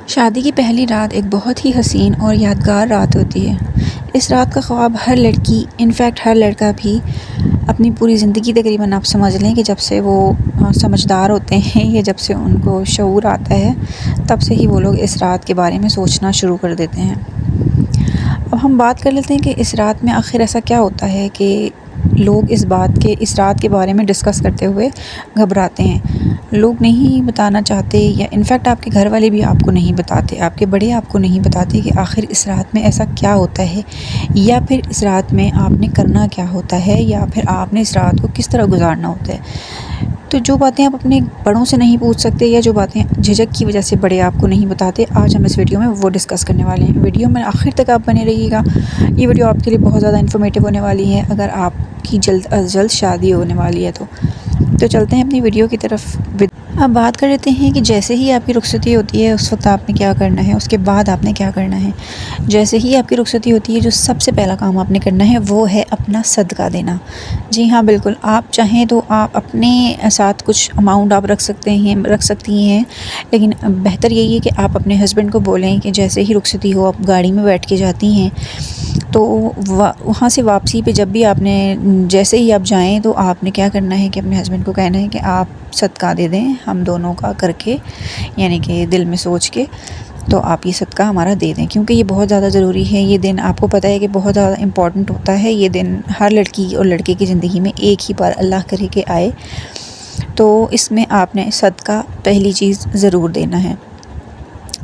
शादी की पहली रात एक बहुत ही हसीन और यादगार रात होती है। इस रात का ख्वाब हर लड़की, इनफैक्ट हर लड़का भी अपनी पूरी ज़िंदगी तकरीबन आप समझ लें कि जब से वो समझदार होते हैं या जब से उनको शऊर आता है, तब से ही वो लोग इस रात के बारे में सोचना शुरू कर देते हैं। अब हम बात कर लेते हैं कि इस रात में आखिर ऐसा क्या होता है कि लोग इस रात के बारे में डिस्कस करते हुए घबराते हैं। लोग नहीं बताना चाहते या इनफैक्ट आपके घर वाले भी आपको नहीं बताते, आपके बड़े आपको नहीं बताते कि आखिर इस रात में ऐसा क्या होता है या फिर इस रात में आपने करना क्या होता है या फिर आपने इस रात को किस तरह गुजारना होता है। तो जो बातें आप अपने बड़ों से नहीं पूछ सकते या जो बातें झिझक की वजह से बड़े आपको नहीं बताते, आज हम इस वीडियो में वो डिस्कस करने वाले हैं। वीडियो में आखिर तक आप बने रहिएगा। ये वीडियो आपके लिए बहुत ज़्यादा इन्फॉर्मेटिव होने वाली है अगर आपकी जल्द अज़ जल्द शादी होने वाली है तो चलते हैं अपनी वीडियो की तरफ। अब बात कर लेते हैं कि जैसे ही आपकी रुखसती होती है उस वक्त आपने क्या करना है, उसके बाद आपने क्या करना है। जैसे ही आपकी रुखसती होती है जो सबसे पहला काम आपने करना है वो है अपना सदका देना। जी हाँ, बिल्कुल, आप चाहें तो आप अपने साथ कुछ अमाउंट आप रख सकती हैं, लेकिन बेहतर यही है कि आप अपने हस्बैंड को बोलें कि जैसे ही रुखसती हो आप गाड़ी में बैठ के जाती हैं तो वहाँ से वापसी पे जब भी आपने जैसे ही आप जाएं तो आपने क्या करना है कि अपने हस्बैंड को कहना है कि आप सदका दे दें हम दोनों का करके, यानी कि दिल में सोच के तो आप ये सदका हमारा दे दें, क्योंकि ये बहुत ज़्यादा ज़रूरी है। ये दिन आपको पता है कि बहुत ज़्यादा इम्पॉर्टेंट होता है। ये दिन हर लड़की और लड़के की ज़िंदगी में एक ही बार अल्लाह करे के आए, तो इसमें आपने सदका पहली चीज़ ज़रूर देना है।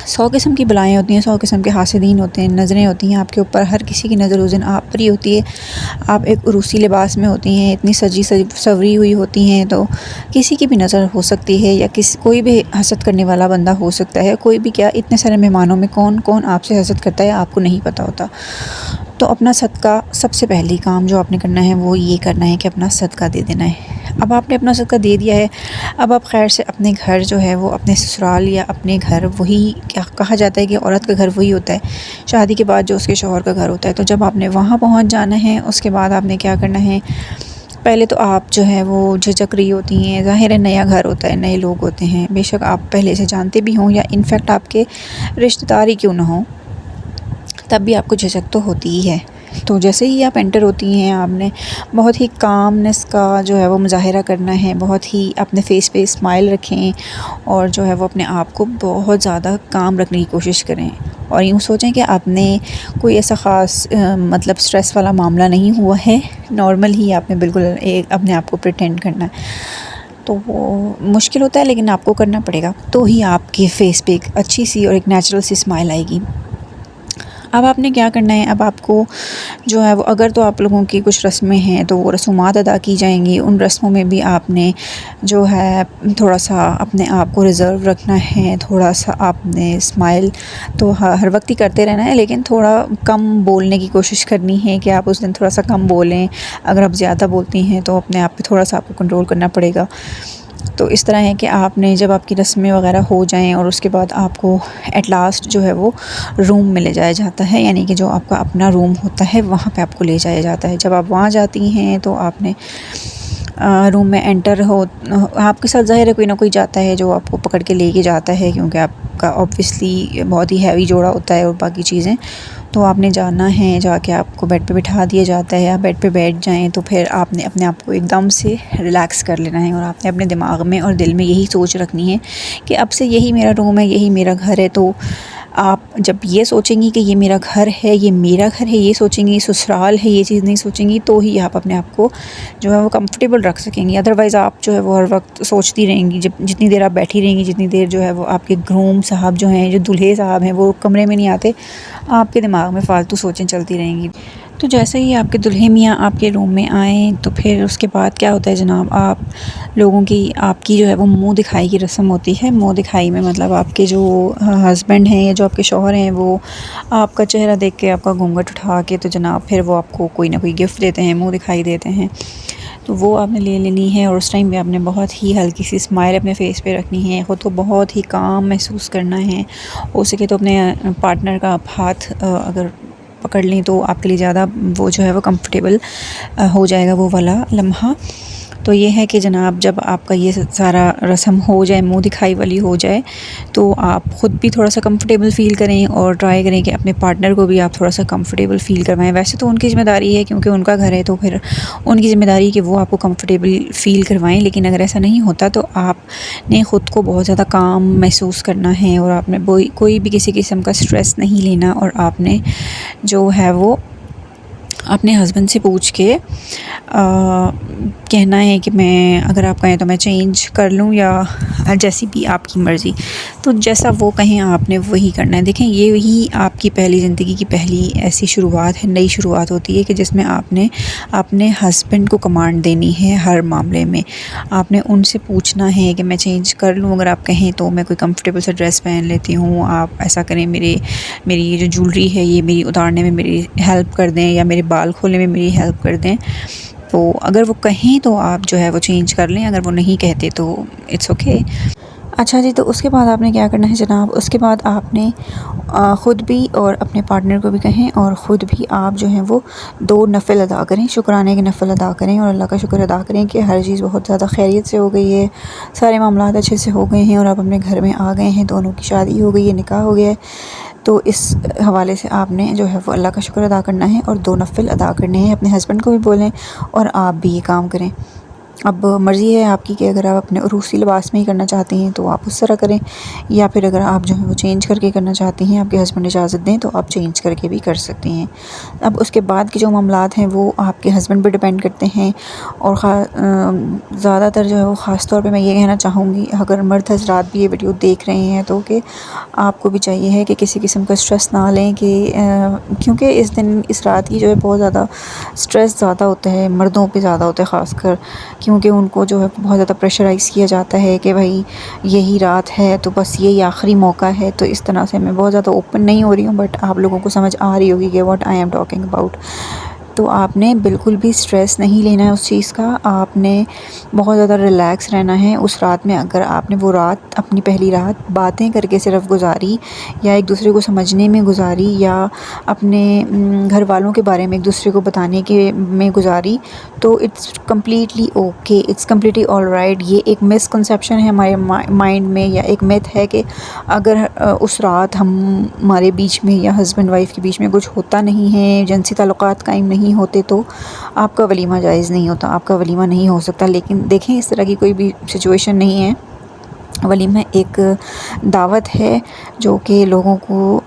100 किस्म की बलाएँ होती हैं, 100 किस्म के हासिदीन होते हैं, नज़रें होती हैं आपके ऊपर, हर किसी की नज़र उस दिन आप पर ही होती है। आप एक उरूसी लिबास में होती हैं, इतनी सवरी हुई होती हैं, तो किसी की भी नज़र हो सकती है या कोई भी हसद करने वाला बंदा हो सकता है। कोई भी क्या, इतने सारे मेहमानों में कौन कौन आपसे हसद करता है आपको नहीं पता होता। तो अपना सदका सबसे पहली काम जो आपने करना है वो ये करना है कि अपना सदका दे देना है। अब आपने अपना सदका दे दिया है, अब आप खैर से अपने घर जो है वो अपने ससुराल या अपने घर, वही क्या कहा जाता है कि औरत का घर वही होता है शादी के बाद जो उसके शौहर का घर होता है। तो जब आपने वहाँ पहुँच जाना है उसके बाद आपने क्या करना है, पहले तो आप जो है वो झिझक रही होती हैं। ज़ाहिर है नया घर होता है, नए लोग होते हैं, बेशक आप पहले से जानते भी हों या इनफैक्ट आपके रिश्तेदार ही क्यों ना हों, तब भी आपको झिझक तो होती ही है। तो जैसे ही आप एंटर होती हैं आपने बहुत ही कामनेस का जो है वो मुज़ाहिरा करना है, बहुत ही अपने फेस पे स्माइल रखें और जो है वो अपने आप को बहुत ज़्यादा काम रखने की कोशिश करें। और यूँ सोचें कि आपने कोई ऐसा ख़ास मतलब स्ट्रेस वाला मामला नहीं हुआ है, नॉर्मल ही आपने बिल्कुल एक अपने आप को प्रिटेंड करना है। तो वो मुश्किल होता है लेकिन आपको करना पड़ेगा, तो ही आपके फेस पे एक अच्छी सी और एक नेचुरल सी स्माइल आएगी। अब आपने क्या करना है, अब आपको जो है वो, अगर तो आप लोगों की कुछ रस्में हैं तो वो रसूमात अदा की जाएंगी। उन रस्मों में भी आपने जो है थोड़ा सा अपने आप को रिज़र्व रखना है, थोड़ा सा आपने स्माइल तो हर वक्त ही करते रहना है, लेकिन थोड़ा कम बोलने की कोशिश करनी है कि आप उस दिन थोड़ा सा कम बोलें। अगर आप ज़्यादा बोलती हैं तो अपने आप पे थोड़ा सा आपको कंट्रोल करना पड़ेगा। तो इस तरह है कि आपने जब आपकी रस्में वग़ैरह हो जाएं और उसके बाद आपको एट लास्ट जो है वो रूम में ले जाया जाता है, यानी कि जो आपका अपना रूम होता है वहाँ पे आपको ले जाया जाता है। जब आप वहाँ जाती हैं तो आपने रूम में एंटर हो, आपके साथ ज़ाहिर है कोई ना कोई जाता है जो आपको पकड़ के लेके जाता है, क्योंकि आपका ऑब्वियसली बहुत ही हैवी जोड़ा होता है और बाकी चीज़ें। तो आपने जाना है, जाके आपको बेड पे बिठा दिया जाता है, आप बेड पे बैठ जाएं तो फिर आपने अपने आप को एकदम से रिलैक्स कर लेना है और आपने अपने दिमाग में और दिल में यही सोच रखनी है कि अब से यही मेरा रूम है, यही मेरा घर है। तो आप जब ये सोचेंगी कि ये मेरा घर है, ये मेरा घर है, ये सोचेंगी, ससुराल है, ये चीज़ नहीं सोचेंगी, तो ही आप अपने आप को जो है वो कंफर्टेबल रख सकेंगी। अदरवाइज़ आप जो है वो हर वक्त सोचती रहेंगी, जब जितनी देर आप बैठी रहेंगी, जितनी देर जो है वो आपके ग्रूम साहब जो हैं, जो दूल्हे साहब हैं, वो कमरे में नहीं आते, आपके दिमाग में फ़ालतू सोचें चलती रहेंगी। तो जैसे ही आपके दूल्हे मियाँ आपके रूम में आएँ तो फिर उसके बाद क्या होता है जनाब, आप लोगों की आपकी जो है वो मुंह दिखाई की रस्म होती है। मुंह दिखाई में मतलब आपके जो हस्बैंड हैं या जो आपके शौहर हैं वो आपका चेहरा देख के, आपका घूंघट उठा के तो जनाब फिर वो आपको कोई ना कोई गिफ्ट देते हैं, मुंह दिखाई देते हैं। तो वो आपने ले लेनी है और उस टाइम पे आपने बहुत ही हल्की सी स्माइल अपने फेस पे रखनी है। ख़ुद को बहुत ही काम महसूस करना है। हो सके तो अपने पार्टनर का आप हाथ अगर पकड़ लें तो आपके लिए ज़्यादा वो जो है वो कंफर्टेबल हो जाएगा वो वाला लम्हा। तो ये है कि जनाब जब आपका ये सारा रस्म हो जाए, मुँह दिखाई वाली हो जाए, तो आप ख़ुद भी थोड़ा सा कंफर्टेबल फ़ील करें और ट्राई करें कि अपने पार्टनर को भी आप थोड़ा सा कंफर्टेबल फ़ील करवाएं। वैसे तो उनकी ज़िम्मेदारी है क्योंकि उनका घर है, तो फिर उनकी ज़िम्मेदारी है कि वो आपको कंफर्टेबल फ़ील करवाएं। लेकिन अगर ऐसा नहीं होता तो आपने ख़ुद को बहुत ज़्यादा काम महसूस करना है और आपने कोई भी किसी किस्म का स्ट्रेस नहीं लेना और आपने जो है वो अपने हस्बैंड से पूछ के कहना है कि मैं, अगर आप कहें तो मैं चेंज कर लूँ या जैसी भी आपकी मर्ज़ी। तो जैसा वो कहें आपने वही करना है। देखें, ये ही आपकी पहली ज़िंदगी की पहली ऐसी शुरुआत है, नई शुरुआत होती है कि जिसमें आपने अपने हस्बैंड को कमांड देनी है हर मामले में। आपने उनसे पूछना है कि मैं चेंज कर लूँ, अगर आप कहें तो मैं कोई कंफर्टेबल सा ड्रेस पहन लेती हूँ, आप ऐसा करें, मेरी ये जो ज्वेलरी है ये मेरी उतारने में मेरी हेल्प कर दें या मेरे बाल खोलने में मेरी हेल्प कर दें। तो अगर वो कहें तो आप जो है वो चेंज कर लें, अगर वो नहीं कहते तो इट्स ओके। अच्छा जी, तो उसके बाद आपने क्या करना है जनाब, उसके बाद आपने ख़ुद भी और अपने पार्टनर को भी कहें और ख़ुद भी आप जो हैं वो 2 नफ़िल अदा करें, शुक्राने के नफ़िल अदा करें और अल्लाह का शुक्र अदा करें कि हर चीज़ बहुत ज़्यादा खैरियत से हो गई है, सारे मामलात अच्छे से हो गए हैं और आप अपने घर में आ गए हैं, दोनों की शादी हो गई है, निकाह हो गया है। तो इस हवाले से आपने जो है वो अल्लाह का शुक्र अदा करना है और 2 नफ़िल अदा करने हैं। अपने हस्बैंड को भी बोलें और आप भी ये काम करें। अब मर्ज़ी है आपकी कि अगर आप अपने उरूसी लिबास में ही करना चाहती हैं तो आप उस तरह करें, या फिर अगर आप जो है वो चेंज करके करना चाहती हैं, आपके हस्बैंड इजाज़त दें तो आप चेंज करके भी कर सकती हैं। अब उसके बाद के जो मामलात हैं वो आपके हस्बैंड पे डिपेंड करते हैं और ज़्यादातर जो है वो ख़ास तौर पे मैं ये कहना चाहूँगी, अगर मर्द हज़रात भी ये वीडियो देख रहे हैं तो कि आपको भी चाहिए है कि किसी किस्म का स्ट्रेस ना लें कि क्योंकि इस दिन, इस रात की जो है बहुत ज़्यादा स्ट्रेस ज़्यादा होता है, मर्दों पे ज़्यादा होता है ख़ासकर, क्योंकि उनको जो है बहुत ज़्यादा प्रेशराइज़ किया जाता है कि भाई यही रात है तो बस यही आखिरी मौका है। तो इस तरह से मैं बहुत ज़्यादा ओपन नहीं हो रही हूँ, बट आप लोगों को समझ आ रही होगी कि what I am talking about. तो आपने बिल्कुल भी स्ट्रेस नहीं लेना है उस चीज़ का, आपने बहुत ज़्यादा रिलैक्स रहना है उस रात में। अगर आपने वो रात, अपनी पहली रात बातें करके सिर्फ गुजारी या एक दूसरे को समझने में गुजारी या अपने घर वालों के बारे में एक दूसरे को बताने के में गुजारी, तो it's completely okay, it's completely alright. ये एक मिसकंसेप्शन है हमारे माइंड में, या एक मिथ है कि अगर उस रात हमारे बीच में या हस्बैंड वाइफ के बीच में कुछ होता नहीं है, जिनसी ताल्लुकात कायम नहीं होते, तो आपका वलीमा जायज़ नहीं होता, आपका वलीमा नहीं हो सकता। लेकिन देखें, इस तरह की कोई भी सिचुएशन नहीं है। वलीमा एक दावत है जो कि लोगों को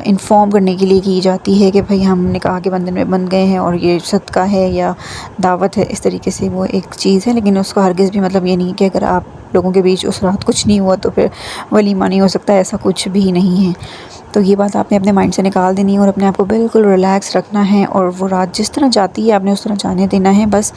इन्फॉर्म करने के लिए की जाती है कि भाई हम निकाह के बंधन में बंध गए हैं और ये सदका है या दावत है, इस तरीके से वो एक चीज़ है। लेकिन उसका हरगिज़ भी मतलब ये नहीं कि अगर आप लोगों के बीच उस रात कुछ नहीं हुआ तो फिर वलीमा नहीं हो सकता, ऐसा कुछ भी नहीं है। तो ये बात आपने अपने माइंड से निकाल देनी है और अपने आप को बिल्कुल रिलैक्स रखना है और वो रात जिस तरह जाती है आपने उस तरह जाने देना है। बस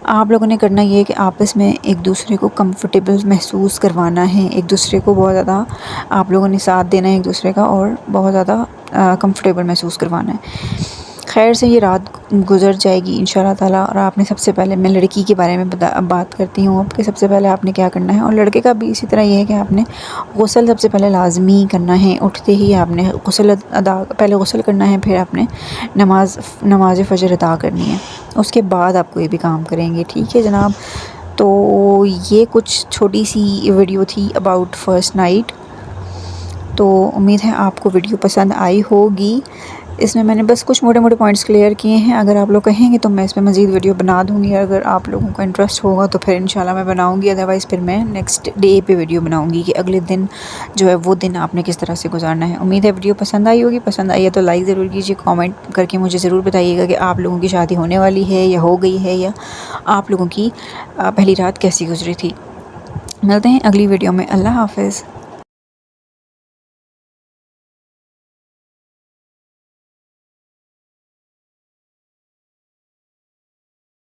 आप लोगों ने करना ये है कि आपस में एक दूसरे को कंफर्टेबल महसूस करवाना है, एक दूसरे को बहुत ज़्यादा आप लोगों ने साथ देना है एक दूसरे का और बहुत ज़्यादा कंफर्टेबल महसूस करवाना है। खैर से ये रात गुज़र जाएगी इंशाल्लाह ताला। और आपने सबसे पहले, मैं लड़की के बारे में बात करती हूँ अब, कि सबसे पहले आपने क्या करना है, और लड़के का भी इसी तरह ये है कि आपने गुस्ल सबसे पहले लाजमी करना है। उठते ही आपने पहले गुस्ल करना है, फिर आपने नमाज फ़जर अदा करनी है, उसके बाद आप कोई भी काम करेंगे। ठीक है जनाब, तो ये कुछ छोटी सी वीडियो थी अबाउट फ़र्स्ट नाइट। तो उम्मीद है आपको वीडियो पसंद आई होगी। इसमें मैंने बस कुछ मोटे मोटे पॉइंट्स क्लियर किए हैं। अगर आप लोग कहेंगे तो मैं इस पर मज़ीद वीडियो बना दूँगी, अगर आप लोगों का इंटरेस्ट होगा तो फिर इंशाल्लाह मैं बनाऊँगी, अदरवाइज़ फिर मैं नेक्स्ट डे पे वीडियो बनाऊँगी कि अगले दिन जो है वो दिन आपने किस तरह से गुजारना है। उम्मीद है वीडियो पसंद आई होगी। पसंद आई है तो लाइक ज़रूर कीजिए, कॉमेंट करके मुझे ज़रूर बताइएगा कि आप लोगों की शादी होने वाली है या हो गई है, या आप लोगों की पहली रात कैसी गुजरी थी। मिलते हैं अगली वीडियो में। अल्लाह हाफ़िज़।